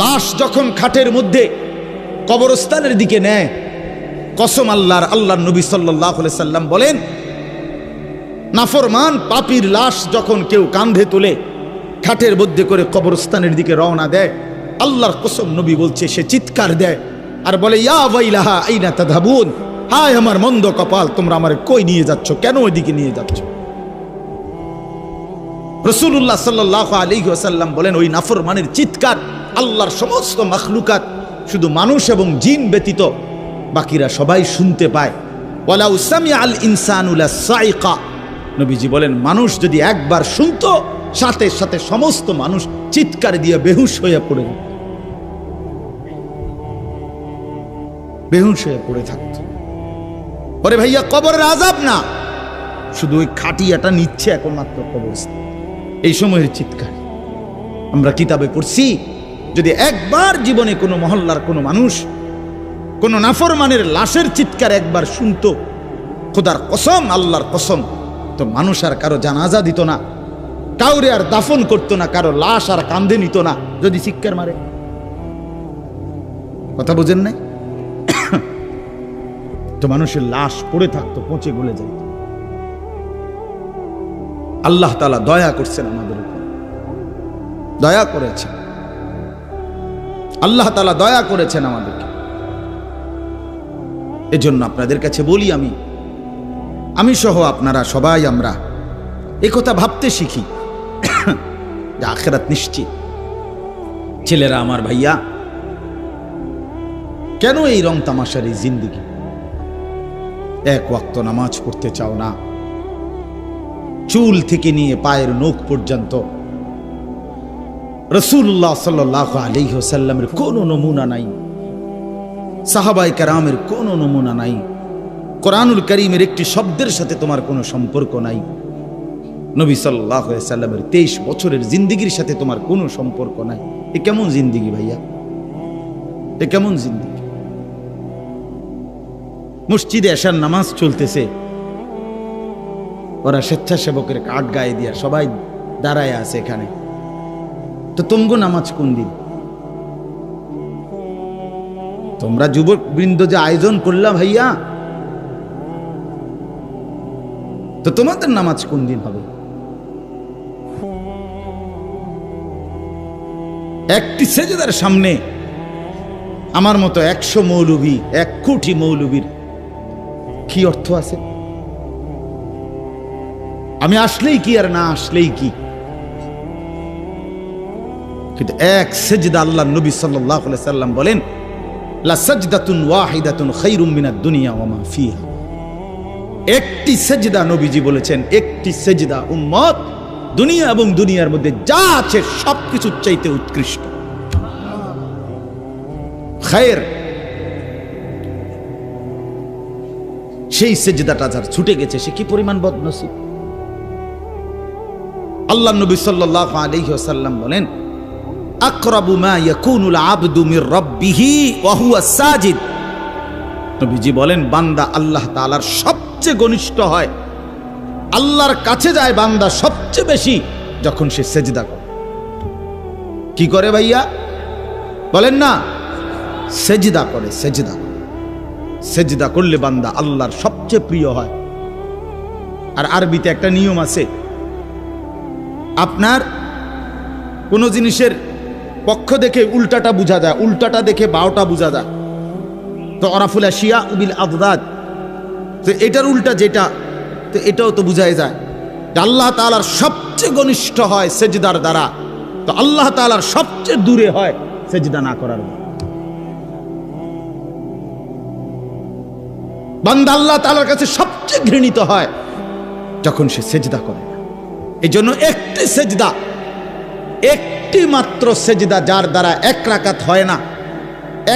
লাশ যখন খাটের মধ্যে কবরস্থানের দিকে নেয়, কসম আল্লাহর নবী সাল্লাল্লাহু আলাইহি সাল্লাম বলেন, নাফরমান পাপীর লাশ যখন কেউ কাঁধে তুলে খাটের মধ্যে করে কবরস্থানের দিকে রওনা দেয়, আল্লাহর কসম নবী বলছে সে চিৎকার দেয় আর বলে, ইয়া ওয়াইলাহা আইনা তাযহাবুন, হায় আমার মন্দ কপাল, তোমরা আমারে কই নিয়ে যাচ্ছ, কেন ওইদিকে নিয়ে যাচ্ছ? রাসূলুল্লাহ সাল্লাল্লাহু আলাইহি ওয়াসাল্লাম বলেন, ওই নাফরমানের চিৎকার আল্লাহর সমস্ত মাখলুকাত, শুধু মানুষ এবং জিন ব্যতীত বাকিরা সবাই শুনতে পায়। ওয়ালাউ সামিআল ইনসানু লাসাইকা, নবীজি বলেন মানুষ যদি একবার শুনতো, সাথে সাথে সমস্ত মানুষ চিৎকার দিয়ে বেহুশ হয়ে পড়ে যেত, বেহুশ হয়ে পড়ে থাকতো। ওরে ভাইয়া, কবরের আযাব না, শুধু ওই খাটিয়াটা নিচ্ছে এখন মাত্র কবরস্থান, এই সময়ের চিৎকার। আমরা কিতাবে পড়ছি, যদি একবার জীবনে কোনো মহল্লার কোনো মানুষ কোনো নাফরমানের লাশের চিৎকার একবার শুনতো, খোদার কসম, আল্লাহর কসম, তো মানুষ আর কারো জানাজা দিত না, কাউরে আর দাফন করতো না, কারো লাশ আর কাঁধে নিত না যদি চিৎকার মারে। কথা বুঝেন নাই? তো মানুষের লাশ পড়ে থাকতো, পচে গলে যেত। আল্লাহ তাআলা দয়া করছেন আমাদের উপর, দয়া করেছেন আল্লাহ তাআলা, দয়া করেছেন আমাদেরকে। এজন্য আপনাদের কাছে বলি, আমি সহ আপনারা সবাই আমরা এই কথা ভাবতে শিখি যে আখিরাত নিশ্চিত। ছেলেরা আমার, ভাইয়া, কেন এই রং তামাশার এই জিন্দেগি? এক ওয়াক্ত নামাজ পড়তে চাও না, চুল থেকে নিয়ে পায়ের নখ পর্যন্ত রাসূলুল্লাহ সাল্লাল্লাহু আলাইহি ওয়াসাল্লামের কোনো নমুনা নাই, সাহাবায়ে কেরামের কোনো নমুনা নাই, কোরআনুল কারীমের একটি শব্দের সাথে তোমার কোনো সম্পর্ক নাই, নবী সাল্লাল্লাহু আলাইহি ওয়াসাল্লামের 23 বছরের জিন্দেগির সাথে তোমার কোনো সম্পর্ক নাই। এ কেমন জিন্দেগি ভাইয়া? এ কেমন জিন্দেগি? মসজিদে এশার নামাজ চলতেছে, ওরা স্বেচ্ছাসেবকের কার্ড গায়ে দিয়া সবাই দাঁড়ায় আছে এখানে, তো তোমগো নামাজ কোন দিন? তোমরা যুবক বৃন্দ যে আয়োজন করলাম ভাইয়া, তো তোমাদের নামাজ কোন দিন হবে? একটি সেজদার সামনে আমার মতো 100 মৌলবী, 1 কোটি মৌলবীর কি অর্থ আছে? আমি আসলেই কি আর না আসলেই কি? কিন্তু এক সেজদা, আল্লাহর নবী সাল্লাল্লাহু আলাইহি সাল্লাম বলেন, লা সাজদাতুন ওয়াহিদাতুন খায়রুম মিনাদ দুনিয়া ওয়া মা ফিহা। একটি সেজদা, নবীজি বলেছেন, একটি সেজদা উম্মত দুনিয়া এবং দুনিয়ার মধ্যে যা আছে সবকিছুর চাইতে উৎকৃষ্ট, খায়ের। সেই সেজদাটা যার ছুটে গেছে, সে কি পরিমাণ বদনসিব। আল্লাহর নবী সাল্লাল্লাহু আলাইহি ওয়াসাল্লাম বলেন, আকরাবু মা ইয়াকুনুল আবদু মির রাব্বিহি ওয়া হুয়া সাজিদ। নবীজি বলেন, বান্দা আল্লাহ তাআলার সবচেয়ে ঘনিষ্ঠ হয়, আল্লাহর কাছে যায় বান্দা সবচেয়ে বেশি যখন সে সেজদা করে। কি করে ভাইয়া? বলেন না, সেজদা করে। সেজদা করলে বান্দা আল্লাহর সবচেয়ে প্রিয় হয়। আর আরবিতে একটা নিয়ম আছে, আপনার কোন জিনিসের পক্ষ দেখে উল্টাটা বোঝা যায়, উল্টাটা দেখে বাওটা বোঝা যায়। তো অরাফুল আশিয়া বিল আদদাদ, তো এটার উল্টা যেটা, তো এটাও তো বোঝাই যায় যে আল্লাহ তাআলার সবচেয়ে ঘনিষ্ঠ হয় সেজদার দ্বারা, তো আল্লাহ তাআলার সবচেয়ে দূরে হয় সেজদা না করার দ্বারা। বান্দা আল্লাহ তাআলার কাছে সবচেয়ে ঘৃণিত হয় যখন সে সেজদা করে না। এই জন্য একটি সেজদা, একটি মাত্র সেজদা, যার দ্বারা 1 রাকাত হয় না।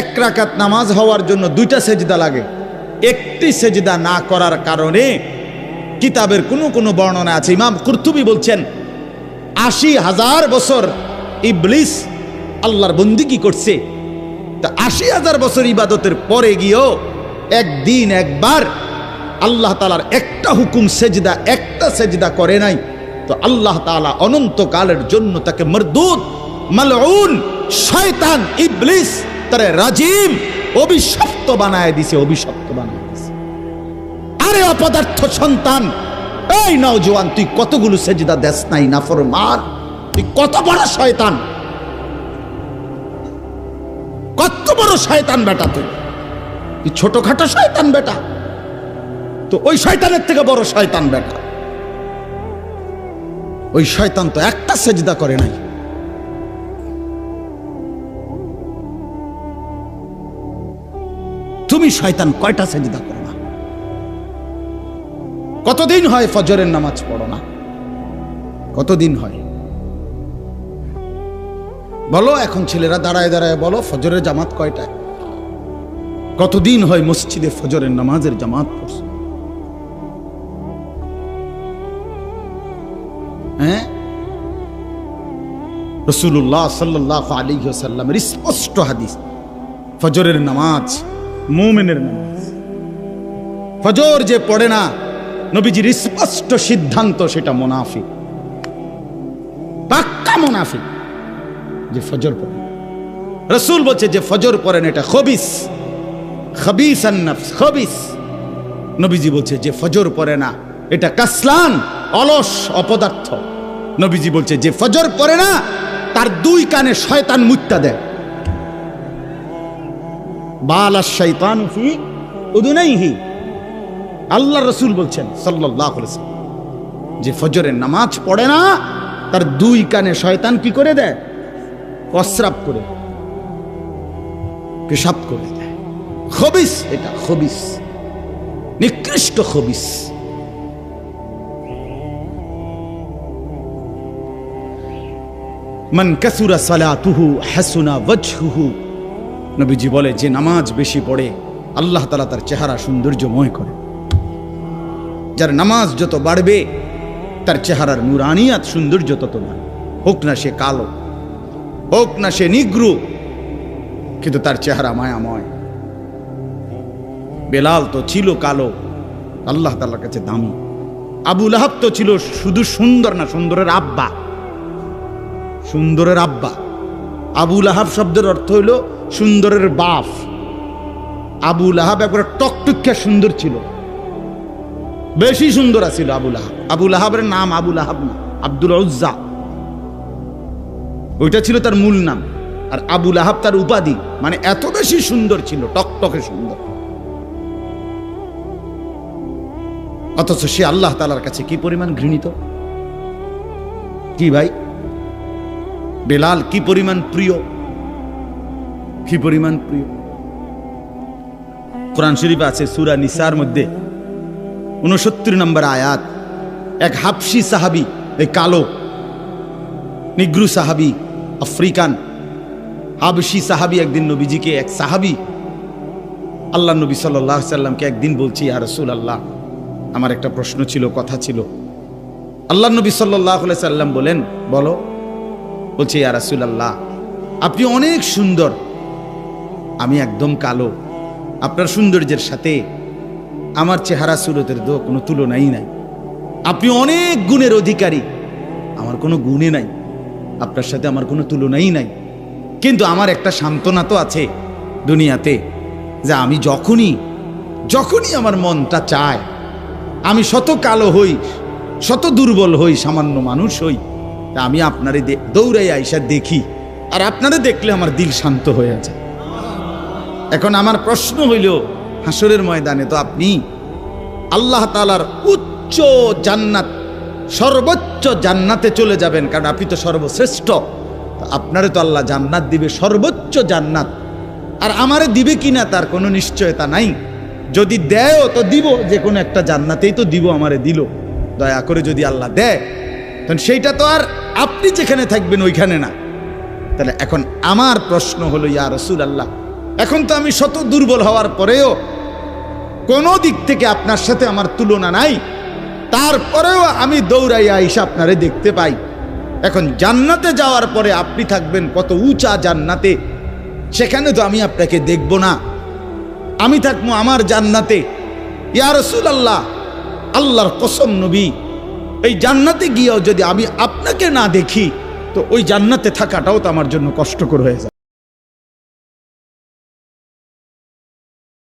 1 রাকাত নামাজ হওয়ার জন্য 2টা সেজদা লাগে। একটি সেজদা না করার কারণে কিতাবের কোনো বর্ণনা আছে, ইমাম কুরতুবী বলছেন 80,000 বছর ইবলিস আল্লাহর বন্দেগী করছে, তা 80,000 বছর ইবাদতের পরে গিয়েও একদিন একবার আল্লাহ তাআলার একটা হুকুম সেজদা, একটা সেজদা করে নাই। তো আল্লাহ তাআলা অনন্তকালের জন্য তাকে মরদুদ মালউন, শয়তান ইবলিস তারে রাজিম, অভিশপ্ত বানায় দিছে, অভিশপ্ত বানায় দিছে। আরে অপদার্থ সন্তান, এই নওজোয়ান, তুই কতগুলো সেজদা দেস নাই নাফরমান, তুই কত বড় শয়তান, কত বড় শয়তান বেটা, তুই ছোটখাটো শয়তান বেটা, তো ওই শয়তানের থেকে বড় শয়তান বেটা। ওই শয়তান তো একটা সেজদা করে নাই। তুমি শয়তান কয়টা সেজদা করো না? কতদিন হয় ফজরের নামাজ পড়ো না? কতদিন হয় বলো? এখন ছেলেরা দাঁড়ায় দাঁড়ায় বলো ফজরের জামাত কয়টায়? কতদিন হয় মসজিদে ফজরের নামাজের জামাত পড়ছো? হ্যাঁ, রাসূলুল্লাহ সাল্লাল্লাহু আলাইহি ওয়াসাল্লামের স্পষ্ট হাদিস, ফজরের নামাজ মুমিনের নামাজ। ফজর যে পড়ে না, নবীজির স্পষ্ট সিদ্ধান্ত, সেটা মুনাফিক, পাক্কা মুনাফিক, যে ফজর পড়ে। রাসূল বলছে যে ফজর পড়েন এটা খবিস, খবিসান নফস, খবিস। নবীজি বলছে যে ফজর পড়ে না এটা কাসলান, অলস, অপদার্থ। নবীজি বলছে যে ফজর পড়ে না তার দুই কানে শয়তান মুত্তা দেয়। বালা শাইতান ফি উদুনাইহি, আল্লাহ রাসূল বলছেন সাল্লাল্লাহু আলাইহি ওয়াসাল্লাম, যে ফজরের নামাজ পড়ে না তার দুই কানে শয়তান কি করে দেয়? প্রস্রাব করে, পেশাব করে দেয়। খবিস, এটা খবিস, নিকৃষ্ট খবিস। মান কাসুরা সালাতুহু হাসুনা ওয়াজহুহু, নবীজি বলে যে নামাজ বেশি পড়ে আল্লাহ তাআলা তার চেহারা সৌন্দর্যময় করে। যার নামাজ যত বাড়বে তার চেহারার নুরানিয়াত, সৌন্দর্য তত বাড়বে। হোক না সে কালো, হোক না সে নিগ্রু, কিন্তু তার চেহারা মায়াময়। বেলাল তো ছিল কালো, আল্লাহ তাআলার কাছে দামি। আবু লাহাব তো ছিল শুধু সুন্দর না, সুন্দরের আব্বা, সুন্দরের আব্বা। আবু লাহাব শব্দের অর্থ হইল সুন্দরের বাপ। আবু লাহাব একবার টকটুকিয়া সুন্দর ছিল, বেশি সুন্দর ছিল আবু লাহাব। আবু লাহাবের নাম আবু লাহাব না, আব্দুল উজ্জা, ওইটা ছিল তার মূল নাম। আর আবু লাহাব তার উপাধি, মানে এত বেশি সুন্দর ছিল, টকটকে সুন্দর। অথচ সে আল্লাহ তাআলার কাছে কি পরিমাণ ঘৃণিত! কি ভাই, বেলাল কি পরিমাণ প্রিয়, কি পরিমাণ প্রিয়! কোরআন শরীফে আছে সূরা নিসার মধ্যে 69 নম্বর আয়াত, এক হাবশী সাহাবী, এই কালো নিগ্রু সাহাবী, আফ্রিকান হাবশী সাহাবী, একদিন নবীজিকে, এক সাহাবী আল্লাহ নবী সাল্লাল্লাহু আলাইহি সাল্লামকে একদিন বলছি, ইয়া রাসূলুল্লাহ, আমার একটা প্রশ্ন ছিল, কথা ছিল। আল্লাহ নবী সাল্লাল্লাহু আলাইহি সাল্লাম বলেন, বলো। বলছে, ইয়া রাসূলুল্লাহ, আপনি অনেক সুন্দর, আমি একদম কালো, আপনার সৌন্দর্যের সাথে আমার চেহারা সুরতের তো কোনো তুলনাই নাই। আপনি অনেক গুণের অধিকারী, আমার কোনো গুণে নাই, আপনার সাথে আমার কোনো তুলনাই নাই। কিন্তু আমার একটা সান্ত্বনা তো আছে দুনিয়াতে, যে আমি যখনই আমার মনটা চায়, আমি শত কালো হই, শত দুর্বল হই, সামান্য মানুষ হই, তা আমি আপনারে দৌড়াই আইসা দেখি, আর আপনারে দেখলে আমার দিল শান্ত হয়ে যায়। এখন আমার প্রশ্ন হইল, হাসরের ময়দানে তো আপনি আল্লাহ তাআলার উচ্চ জান্নাত, সর্বোচ্চ জান্নাতে চলে যাবেন, কারণ আপনি তো সর্বশ্রেষ্ঠ। আপনারে তো আল্লাহ জান্নাত দিবে, সর্বোচ্চ জান্নাত। আর আমারে দিবে কিনা তার কোনো নিশ্চয়তা নাই। যদি দেয়ও তো দিব, যে কোনো একটা জান্নাতেই তো দিব, আমারে দিল। দয়া করে যদি আল্লাহ দেয়, তখন সেইটা তো আর আপনি যেখানে থাকবেন ওইখানে না। তাহলে এখন আমার প্রশ্ন হলো, ইয়া রাসূলুল্লাহ, এখন তো আমি শত দুর্বল হওয়ার পরেও কোনো দিক থেকে আপনার সাথে আমার তুলনা নাই, তারপরেও আমি দৌড়াইয়া আইসা আপনারে দেখতে পাই। এখন জান্নাতে যাওয়ার পরে আপনি থাকবেন কত উঁচা জান্নাতে, সেখানে তো আমি আপনাকে দেখব না, আমি থাকবো আমার জান্নাতে। ইয়া রাসূলুল্লাহ, আল্লাহর কসম নবী, এই জান্নাতে গিয়েও যদি আমি আপনাকে না দেখি, তো ওই জান্নাতে থাকাটাও তো আমার জন্য কষ্টকর হয়ে যায়।